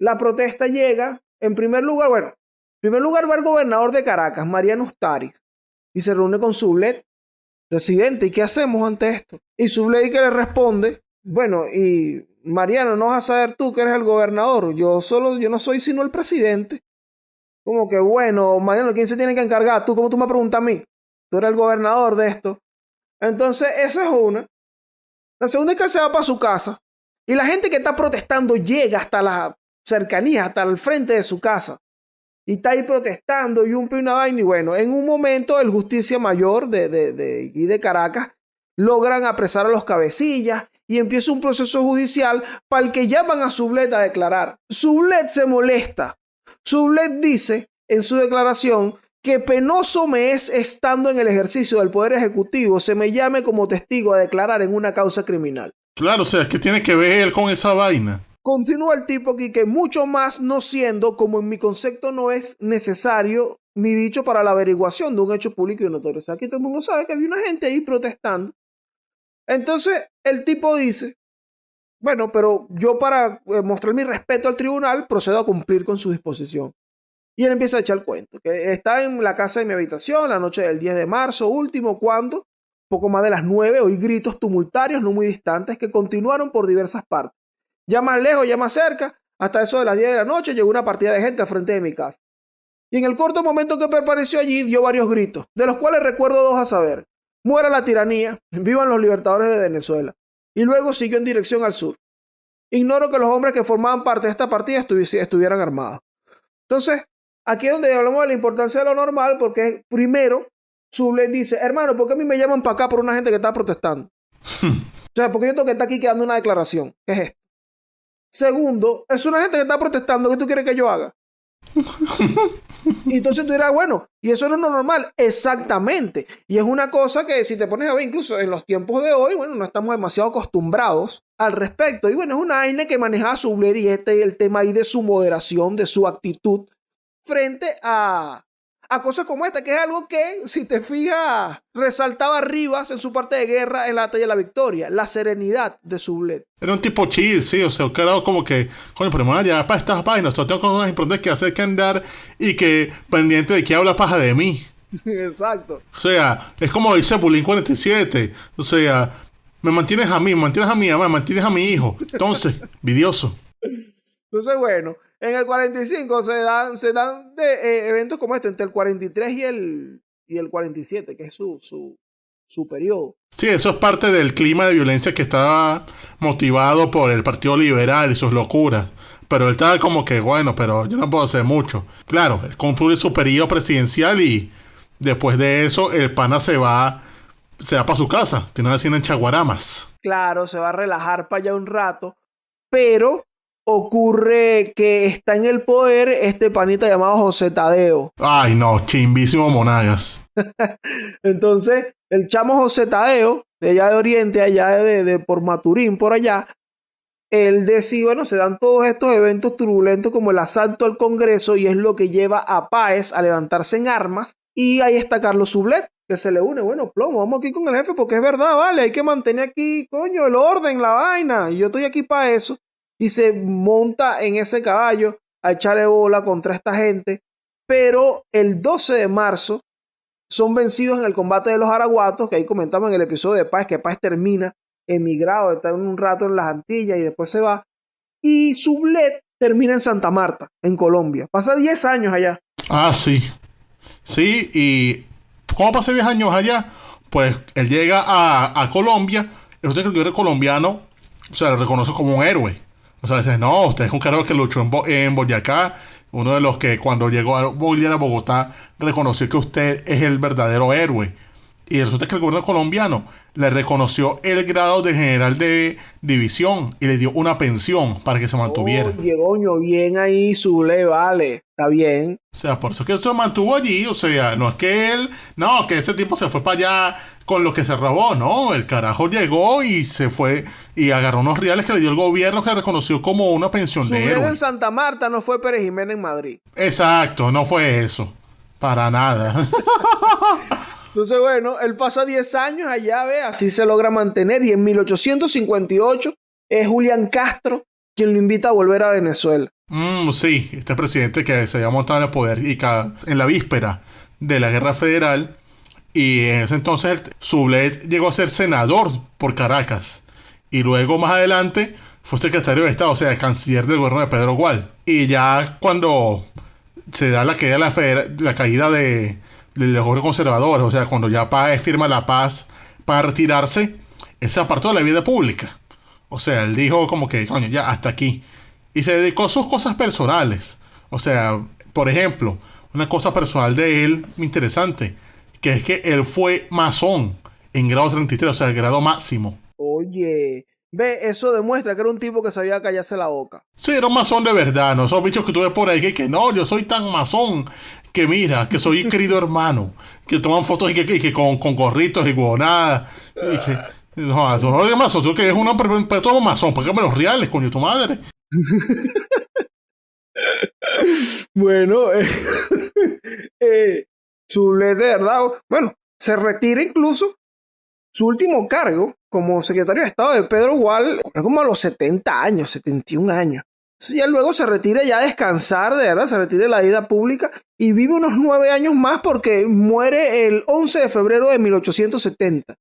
la protesta llega, en primer lugar va el gobernador de Caracas, Mariano Ustaris, y se reúne con Sublet, presidente, ¿y qué hacemos ante esto? Y Sublet que le responde, bueno, y Mariano, no vas a saber tú que eres el gobernador, yo no soy sino el presidente. Como que, bueno, Mariano, ¿quién se tiene que encargar? ¿Tú? ¿Cómo tú me preguntas a mí? Tú eres el gobernador de esto. Entonces, esa es una. La segunda es que se va para su casa. Y la gente que está protestando llega hasta la cercanía, hasta el frente de su casa. Y está ahí protestando y una vaina. Y bueno, en un momento el Justicia Mayor de Caracas logran apresar a los cabecillas y empieza un proceso judicial para el que llaman a Sublet a declarar. Sublet se molesta. Sublet dice en su declaración que penoso me es, estando en el ejercicio del Poder Ejecutivo, se me llame como testigo a declarar en una causa criminal. Claro, o sea, ¿qué tiene que ver él con esa vaina? Continúa el tipo aquí que mucho más no siendo, como en mi concepto no es necesario ni dicho para la averiguación de un hecho público y notorio. O sea, aquí todo el mundo sabe que había una gente ahí protestando. Entonces, el tipo dice, bueno, pero yo para mostrar mi respeto al tribunal procedo a cumplir con su disposición. Y él empieza a echar el cuento, que está en la casa de mi habitación la noche del 10 de marzo último, cuando, poco más de las 9, oí gritos tumultarios no muy distantes que continuaron por diversas partes. Ya más lejos, ya más cerca, hasta eso de las 10 de la noche llegó una partida de gente al frente de mi casa. Y en el corto momento que permaneció allí dio varios gritos, de los cuales recuerdo dos a saber: muera la tiranía, vivan los libertadores de Venezuela. Y luego siguió en dirección al sur. Ignoro que los hombres que formaban parte de esta partida estuvieran armados. Entonces, aquí es donde hablamos de la importancia de lo normal, porque primero, Sublet dice, hermano, ¿por qué a mí me llaman para acá por una gente que está protestando? O sea, porque yo tengo que estar aquí quedando una declaración. ¿Qué es esto? Segundo, es una gente que está protestando. ¿Qué tú quieres que yo haga? Y entonces tú dirás, bueno, y eso no es lo normal. Exactamente. Y es una cosa que si te pones a ver, incluso en los tiempos de hoy, bueno, no estamos demasiado acostumbrados al respecto. Y bueno, es una vaina que manejaba Sublet y el tema ahí de su moderación, de su actitud frente a cosas como esta, que es algo que, si te fijas, resaltaba Rivas en su parte de guerra en la batalla de la Victoria, la serenidad de Sublet. Era un tipo chill, sí, o sea, que era como que, coño, pero man, ya para estas vainas, o sea, tengo cosas importantes que hacer, que andar, y que pendiente de que habla paja de mí. Exacto. O sea, es como dice Bulín 47, o sea, me mantienes a mí, me mantienes a mi hijo. Entonces, vidioso. Entonces, bueno, en el 45 se dan eventos como este, entre el 43 y el 47, que es su periodo. Sí, eso es parte del clima de violencia que estaba motivado por el Partido Liberal y sus locuras. Pero él estaba como que, bueno, pero yo no puedo hacer mucho. Claro, él concluye su periodo presidencial y después de eso el pana se va para su casa. Tiene una vecina en Chaguaramas. Claro, se va a relajar para allá un rato, pero ocurre que está en el poder este panita llamado José Tadeo. Ay, no, chimbísimo Monagas. Entonces, el chamo José Tadeo, de allá de Oriente, allá de por Maturín, por allá, él decide, bueno, se dan todos estos eventos turbulentos como el asalto al Congreso y es lo que lleva a Páez a levantarse en armas. Y ahí está Carlos Sublet, que se le une, bueno, plomo, vamos aquí con el jefe porque es verdad, vale, hay que mantener aquí, coño, el orden, la vaina, y yo estoy aquí para eso. Y se monta en ese caballo a echarle bola contra esta gente. Pero el 12 de marzo son vencidos en el combate de los araguatos, que ahí comentamos en el episodio de Páez, que Páez termina emigrado, está un rato en las Antillas y después se va. Y Sublet termina en Santa Marta, en Colombia. Pasa 10 años allá. Ah, sí. Sí, y ¿cómo pasé 10 años allá? Pues él llega a Colombia, y usted que el colombiano, o sea, lo reconoce como un héroe. O sea, dice, no, usted es un carajo que luchó en Boyacá, uno de los que cuando llegó a Bogotá reconoció que usted es el verdadero héroe. Y resulta que el gobierno colombiano le reconoció el grado de general de división y le dio una pensión para que se mantuviera. Oye, coño, bien ahí, Zule, vale, está bien. O sea, por eso que se mantuvo allí. O sea, no es que que ese tipo se fue para allá con lo que se robó. No, el carajo llegó y se fue y agarró unos reales que le dio el gobierno, que reconoció como una pensión de Zule héroe. en Santa Marta, no fue Pérez Jiménez en Madrid. Exacto, no fue eso. Para nada. Entonces, bueno, él pasa 10 años allá, ve, así se logra mantener. Y en 1858 es Julián Castro quien lo invita a volver a Venezuela. Sí, este presidente que se había montado en el poder y en la víspera de la Guerra Federal. Y en ese entonces Sublette llegó a ser senador por Caracas. Y luego, más adelante, fue secretario de Estado, o sea, canciller del gobierno de Pedro Gual. Y ya cuando se da la caída de los gobiernos conservadores, o sea, cuando ya Páez firma la paz para retirarse, él se apartó de la vida pública. O sea, él dijo como que, coño, ya hasta aquí. Y se dedicó a sus cosas personales. O sea, por ejemplo, una cosa personal de él interesante, que es que él fue masón en grado 33, o sea, el grado máximo. Oye, ve, eso demuestra que era un tipo que sabía callarse la boca. Sí, era un masón de verdad, no esos bichos que tú ves por ahí que no, yo soy tan masón que mira, que soy querido hermano, que toman fotos y que con gorritos y huevonadas. Y que, no, tú no eres masón, tú que es uno perpetuo masón, págame los reales, coño, tu madre. Bueno, Zule, de verdad, bueno, se retira incluso. Su último cargo como secretario de Estado de Pedro Gual, como a los 70 años, 71 años. Entonces ya luego se retira ya a descansar, de verdad, se retira de la vida pública y vive unos 9 años más porque muere el 11 de febrero de 1870.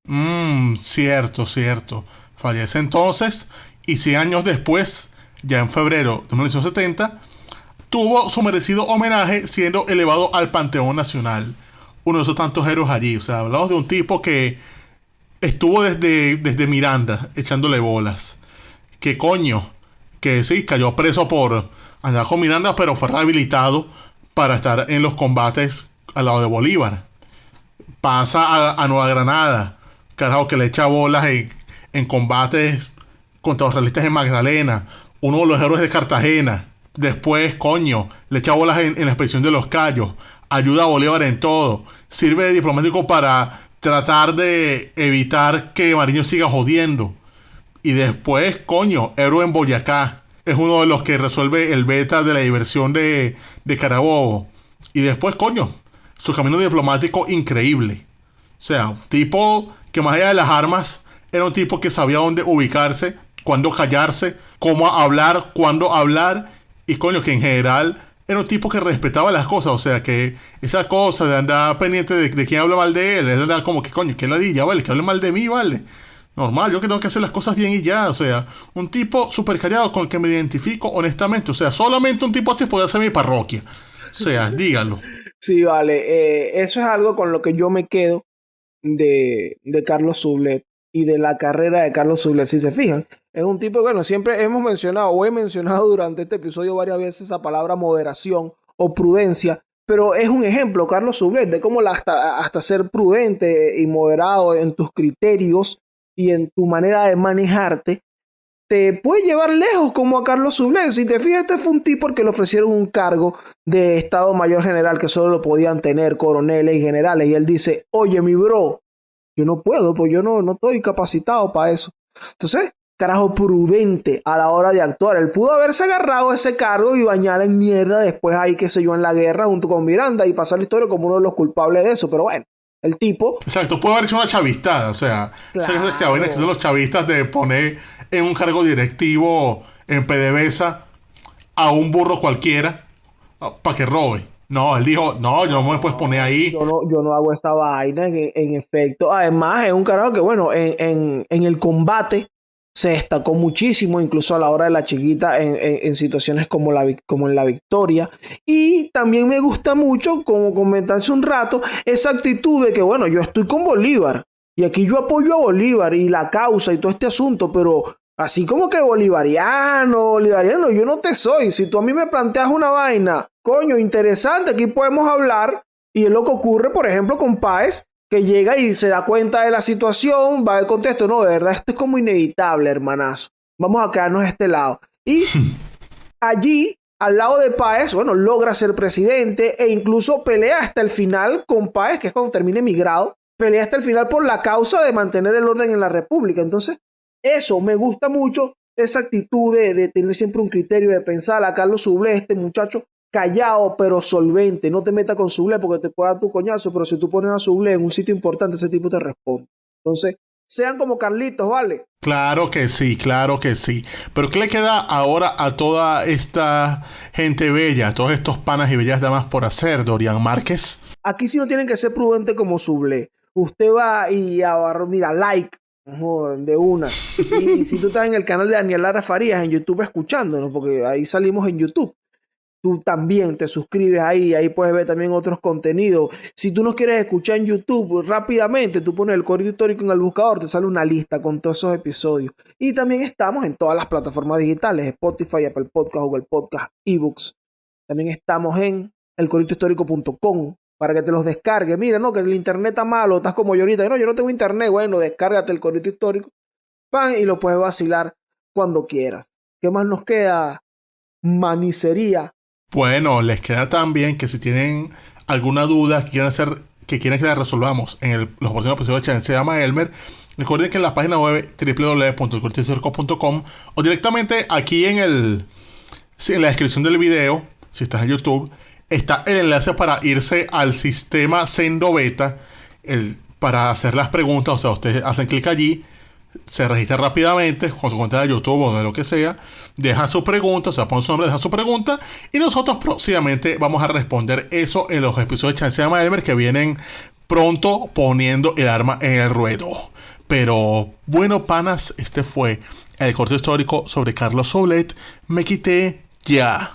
Cierto. Fallece entonces y 100 años después, ya en febrero de 1970, tuvo su merecido homenaje siendo elevado al Panteón Nacional. Uno de esos tantos héroes allí. O sea, hablamos de un tipo que estuvo desde Miranda echándole bolas. ¿Qué coño? Que sí, cayó preso por andar con Miranda, pero fue rehabilitado para estar en los combates al lado de Bolívar. Pasa a Nueva Granada, carajo, que le echa bolas en combates contra los realistas en Magdalena. Uno de los héroes de Cartagena. Después, coño, le echa bolas en la expedición de los Cayos. Ayuda a Bolívar en todo. Sirve de diplomático para tratar de evitar que Mariño siga jodiendo. Y después, coño, héroe en Boyacá. Es uno de los que resuelve el beta de la diversión de Carabobo. Y después, coño, su camino diplomático increíble. O sea, un tipo que más allá de las armas, era un tipo que sabía dónde ubicarse, cuándo callarse, cómo hablar, cuándo hablar. Y coño, que en general era un tipo que respetaba las cosas. O sea, que esa cosa de andar pendiente de quién habla mal de él era como que, coño, que ladilla, vale, que hable mal de mí, vale. Normal, yo que tengo que hacer las cosas bien y ya. O sea, un tipo súper callado con el que me identifico honestamente. O sea, solamente un tipo así puede ser mi parroquia. O sea, dígalo. Sí, vale. Eso es algo con lo que yo me quedo de Carlos Sublette y de la carrera de Carlos Sublette. Si se fijan, es un tipo que, bueno, siempre hemos mencionado o he mencionado durante este episodio varias veces esa palabra moderación o prudencia, pero es un ejemplo, Carlos Sublette, de cómo hasta ser prudente y moderado en tus criterios y en tu manera de manejarte te puede llevar lejos, como a Carlos Sublette. Si te fijas, este fue un tipo al que le ofrecieron un cargo de Estado Mayor General que solo lo podían tener coroneles y generales, y él dice, oye, mi bro, yo no puedo, pues yo no estoy capacitado para eso. Entonces, carajo, prudente a la hora de actuar. Él pudo haberse agarrado ese cargo y bañar en mierda después ahí, qué sé yo, en la guerra junto con Miranda y pasar la historia como uno de los culpables de eso, pero bueno. El tipo... Exacto, puede haber hecho una chavistada, o sea, claro. Esas que son los chavistas de poner en un cargo directivo en PDVSA a un burro cualquiera para que robe. No, él dijo, no, yo no me puedes poner ahí. Yo no hago esta vaina, en efecto. Además, es un carajo que, bueno, en el combate se destacó muchísimo, incluso a la hora de la chiquita, en situaciones como en la Victoria. Y también me gusta mucho, como comenté hace un rato, esa actitud de que, bueno, yo estoy con Bolívar, y aquí yo apoyo a Bolívar y la causa y todo este asunto, pero así como que bolivariano, yo no te soy. Si tú a mí me planteas una vaina, coño, interesante, aquí podemos hablar. Y es lo que ocurre, por ejemplo, con Páez, que llega y se da cuenta de la situación, va al contexto, no, de verdad, esto es como inevitable, hermanazo. Vamos a quedarnos a este lado. Y allí, al lado de Páez, bueno, logra ser presidente e incluso pelea hasta el final con Páez, que es cuando termine migrado, pelea hasta el final por la causa de mantener el orden en la República. Entonces, eso, me gusta mucho esa actitud de tener siempre un criterio, de pensar a Carlos Sublé, este muchacho callado pero solvente, no te metas con Sublé porque te puede dar tu coñazo, pero si tú pones a Sublé en un sitio importante, ese tipo te responde. Entonces, sean como Carlitos, ¿vale? Claro que sí, claro que sí. Pero ¿qué le queda ahora a toda esta gente bella, a todos estos panas y bellas damas por hacer, Dorian Márquez? Aquí sí no tienen que ser prudentes como Sublé. Usted va y mira, like, de una. Y si tú estás en el canal de Daniel Lara Farías en YouTube escuchándonos, porque ahí salimos en YouTube, tú también te suscribes ahí puedes ver también otros contenidos. Si tú nos quieres escuchar en YouTube rápidamente, tú pones el Corito Histórico en el buscador, te sale una lista con todos esos episodios. Y también estamos en todas las plataformas digitales, Spotify, Apple Podcast, Google Podcast, eBooks. También estamos en elcoritohistórico.com para que te los descargues. Mira, no, que el internet está malo, estás como yo ahorita. No, yo no tengo internet. Bueno, descárgate el Corito Histórico, pan, y lo puedes vacilar cuando quieras. ¿Qué más nos queda? Manicería. Bueno, les queda también que si tienen alguna duda que quieren que la resolvamos en los próximos episodios de Chance se llama Elmer, recuerden que en la página web www.elcoritohistórico.com o directamente aquí en la descripción del video, si estás en YouTube, está el enlace para irse al sistema Sendo Beta para hacer las preguntas. O sea, ustedes hacen clic allí, se registra rápidamente con su cuenta de YouTube o de lo que sea, dejan su pregunta, o sea, ponen su nombre, dejan su pregunta y nosotros próximamente vamos a responder eso en los episodios de Chance se llama Elmer que vienen pronto poniendo el arma en el ruedo. Pero bueno, panas, este fue el corte histórico sobre Carlos Soulet. Me quité ya.